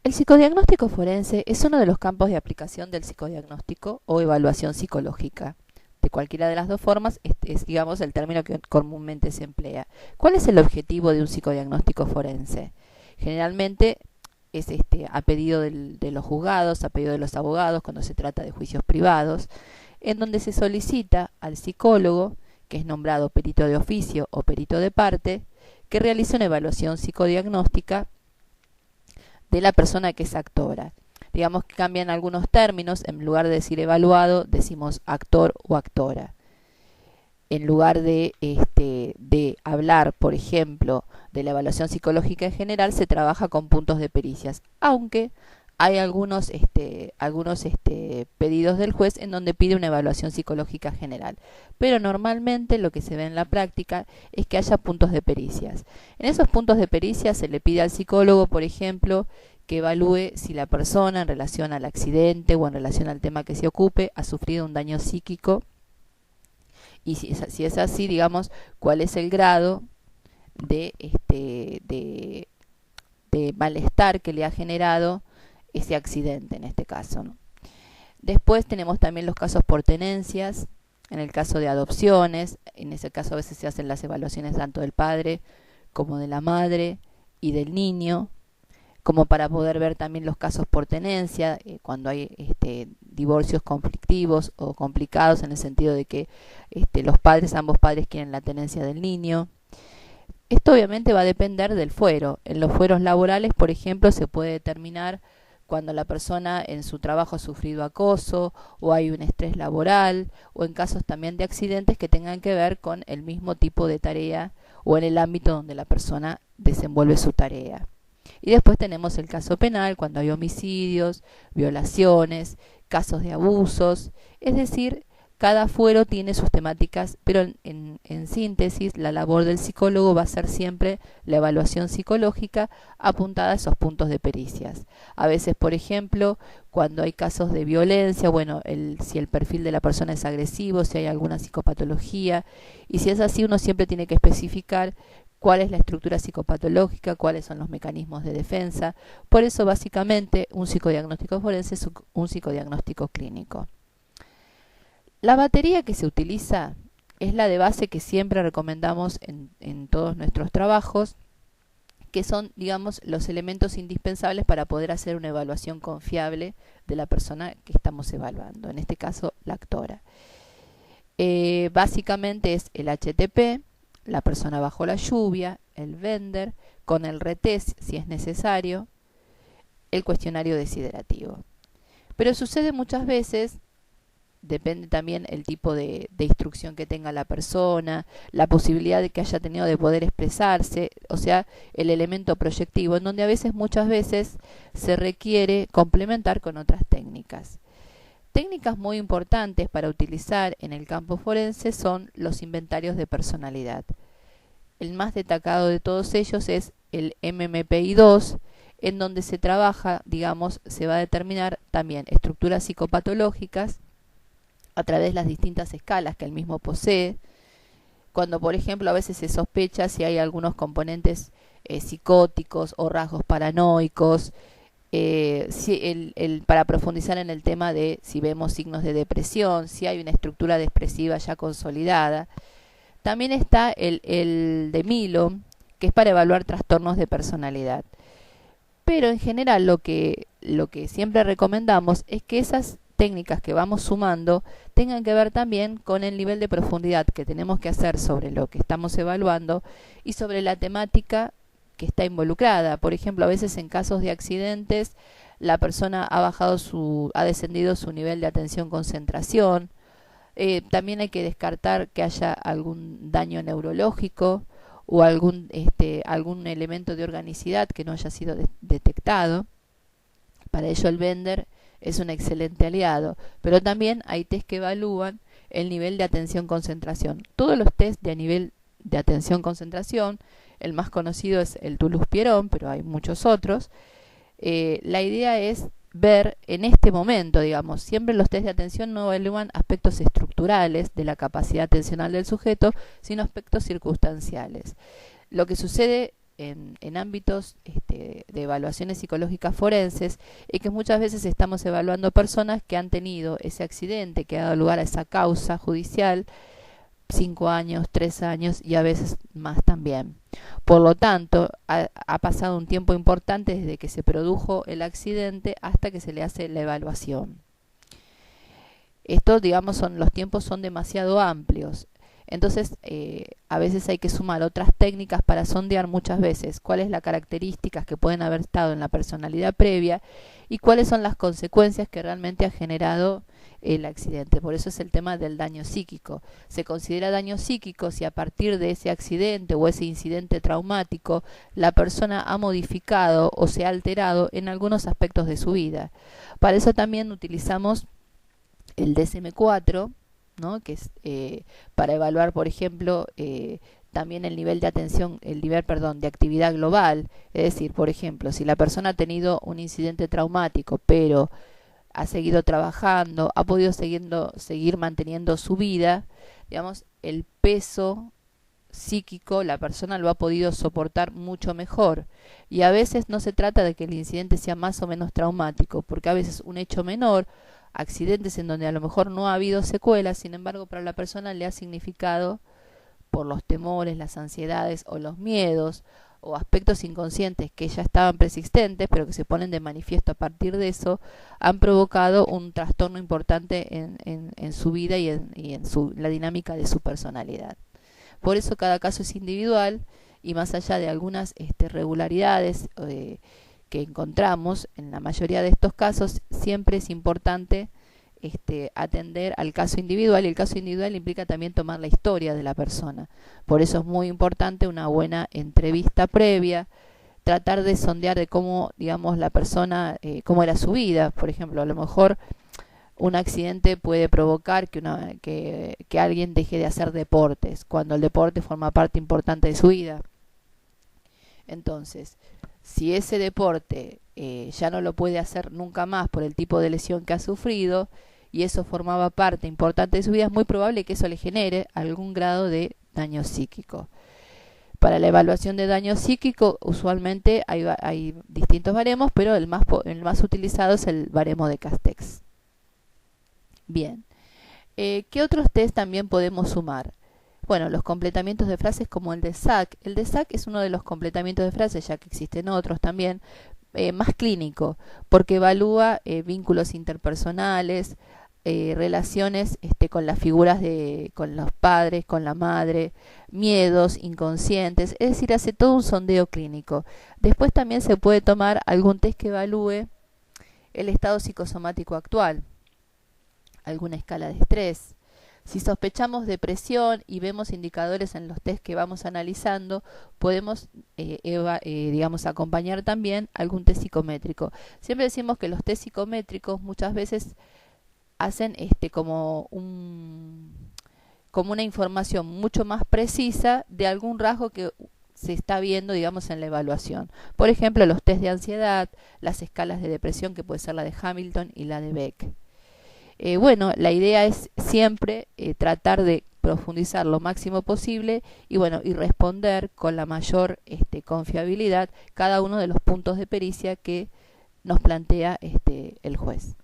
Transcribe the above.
El psicodiagnóstico forense es uno de los campos de aplicación del psicodiagnóstico o evaluación psicológica. De cualquiera de las dos formas es, digamos, el término que comúnmente se emplea. ¿Cuál es el objetivo de un psicodiagnóstico forense? Generalmente es a pedido de los juzgados, a pedido de los abogados, cuando se trata de juicios privados, en donde se solicita al psicólogo, que es nombrado perito de oficio o perito de parte, que realice una evaluación psicodiagnóstica de la persona que es actora. Digamos que cambian algunos términos, en lugar de decir evaluado, decimos actor o actora. En lugar de hablar, por ejemplo, de la evaluación psicológica en general, se trabaja con puntos de pericias, aunque hay algunos pedidos del juez en donde pide una evaluación psicológica general. Pero normalmente lo que se ve en la práctica es que haya puntos de pericias. En esos puntos de pericias se le pide al psicólogo, por ejemplo, que evalúe si la persona en relación al accidente o en relación al tema que se ocupe ha sufrido un daño psíquico, y si es así, digamos, cuál es el grado de, de malestar que le ha generado ese accidente en este caso, ¿no? Después tenemos también los casos por tenencias, en el caso de adopciones, en ese caso a veces se hacen las evaluaciones tanto del padre como de la madre y del niño, como para poder ver también los casos por tenencia, cuando hay divorcios conflictivos o complicados en el sentido de que ambos padres quieren la tenencia del niño. Esto obviamente va a depender del fuero. En los fueros laborales, por ejemplo, se puede determinar cuando la persona en su trabajo ha sufrido acoso o hay un estrés laboral, o en casos también de accidentes que tengan que ver con el mismo tipo de tarea o en el ámbito donde la persona desenvuelve su tarea. Y después tenemos el caso penal, cuando hay homicidios, violaciones, casos de abusos, es decir, cada fuero tiene sus temáticas, pero en síntesis, la labor del psicólogo va a ser siempre la evaluación psicológica apuntada a esos puntos de pericias. A veces, por ejemplo, cuando hay casos de violencia, bueno, si el perfil de la persona es agresivo, si hay alguna psicopatología, y si es así, uno siempre tiene que especificar cuál es la estructura psicopatológica, cuáles son los mecanismos de defensa. Por eso, básicamente, un psicodiagnóstico forense es un psicodiagnóstico clínico. La batería que se utiliza es la de base que siempre recomendamos en todos nuestros trabajos, que son, digamos, los elementos indispensables para poder hacer una evaluación confiable de la persona que estamos evaluando, en este caso la actora. Básicamente es el HTP, la persona bajo la lluvia, el Bender, con el retest si es necesario, el cuestionario desiderativo. Pero sucede muchas veces, depende también el tipo de instrucción que tenga la persona, la posibilidad de que haya tenido de poder expresarse, o sea, el elemento proyectivo, en donde a veces, muchas veces, se requiere complementar con otras técnicas. Técnicas muy importantes para utilizar en el campo forense son los inventarios de personalidad. El más destacado de todos ellos es el MMPI-2, en donde se trabaja, digamos, se va a determinar también estructuras psicopatológicas a través de las distintas escalas que el mismo posee. Cuando, por ejemplo, a veces se sospecha si hay algunos componentes psicóticos o rasgos paranoicos, para profundizar en el tema de si vemos signos de depresión, si hay una estructura expresiva ya consolidada. También está el de Milo, que es para evaluar trastornos de personalidad. Pero en general lo que siempre recomendamos es que esas técnicas que vamos sumando tengan que ver también con el nivel de profundidad que tenemos que hacer sobre lo que estamos evaluando y sobre la temática que está involucrada. Por ejemplo, a veces en casos de accidentes la persona ha descendido su nivel de atención-concentración. También hay que descartar que haya algún daño neurológico o algún elemento de organicidad que no haya sido detectado. Para ello el Bender es un excelente aliado, pero también hay test que evalúan el nivel de atención-concentración. Todos los test de nivel de atención-concentración, el más conocido es el Toulouse-Pierron, pero hay muchos otros. La idea es ver en este momento, digamos, siempre los test de atención no evalúan aspectos estructurales de la capacidad atencional del sujeto, sino aspectos circunstanciales. Lo que sucede en ámbitos de evaluaciones psicológicas forenses es que muchas veces estamos evaluando personas que han tenido ese accidente que ha dado lugar a esa causa judicial 5 años, 3 años y a veces más también. Por lo tanto, ha pasado un tiempo importante desde que se produjo el accidente hasta que se le hace la evaluación. Esto, digamos, los tiempos son demasiado amplios. Entonces, a veces hay que sumar otras técnicas para sondear muchas veces cuáles las características que pueden haber estado en la personalidad previa y cuáles son las consecuencias que realmente ha generado el accidente. Por eso es el tema del daño psíquico. Se considera daño psíquico si a partir de ese accidente o ese incidente traumático la persona ha modificado o se ha alterado en algunos aspectos de su vida. Para eso también utilizamos el DSM-4, ¿no? Que es para evaluar, por ejemplo, también el nivel de atención, de actividad global. Es decir, por ejemplo, si la persona ha tenido un incidente traumático, pero ha seguido trabajando, ha podido seguir manteniendo su vida, digamos, el peso psíquico la persona lo ha podido soportar mucho mejor. Y a veces no se trata de que el incidente sea más o menos traumático, porque a veces un hecho menor, accidentes en donde a lo mejor no ha habido secuelas, sin embargo para la persona le ha significado, por los temores, las ansiedades o los miedos o aspectos inconscientes que ya estaban persistentes pero que se ponen de manifiesto a partir de eso, han provocado un trastorno importante en su vida y en la dinámica de su personalidad. Por eso cada caso es individual y más allá de algunas regularidades que encontramos en la mayoría de estos casos, siempre es importante atender al caso individual, y el caso individual implica también tomar la historia de la persona. Por eso es muy importante una buena entrevista previa, tratar de sondear de cómo, digamos, la persona, cómo era su vida. Por ejemplo, a lo mejor un accidente puede provocar que alguien deje de hacer deportes, cuando el deporte forma parte importante de su vida. Entonces, si ese deporte ya no lo puede hacer nunca más por el tipo de lesión que ha sufrido y eso formaba parte importante de su vida, es muy probable que eso le genere algún grado de daño psíquico. Para la evaluación de daño psíquico usualmente hay distintos baremos, pero el más utilizado es el baremo de Castex. Bien, ¿qué otros test también podemos sumar? Bueno, los completamientos de frases como el de SAC. El de SAC es uno de los completamientos de frases, ya que existen otros también, más clínico, porque evalúa vínculos interpersonales, relaciones con las figuras con los padres, con la madre, miedos inconscientes, es decir, hace todo un sondeo clínico. Después también se puede tomar algún test que evalúe el estado psicosomático actual, alguna escala de estrés. Si sospechamos depresión y vemos indicadores en los test que vamos analizando, podemos digamos, acompañar también algún test psicométrico. Siempre decimos que los test psicométricos muchas veces hacen como una información mucho más precisa de algún rasgo que se está viendo, digamos, en la evaluación. Por ejemplo, los test de ansiedad, las escalas de depresión, que puede ser la de Hamilton y la de Beck. Bueno, la idea es siempre tratar de profundizar lo máximo posible y responder con la mayor confiabilidad cada uno de los puntos de pericia que nos plantea el juez.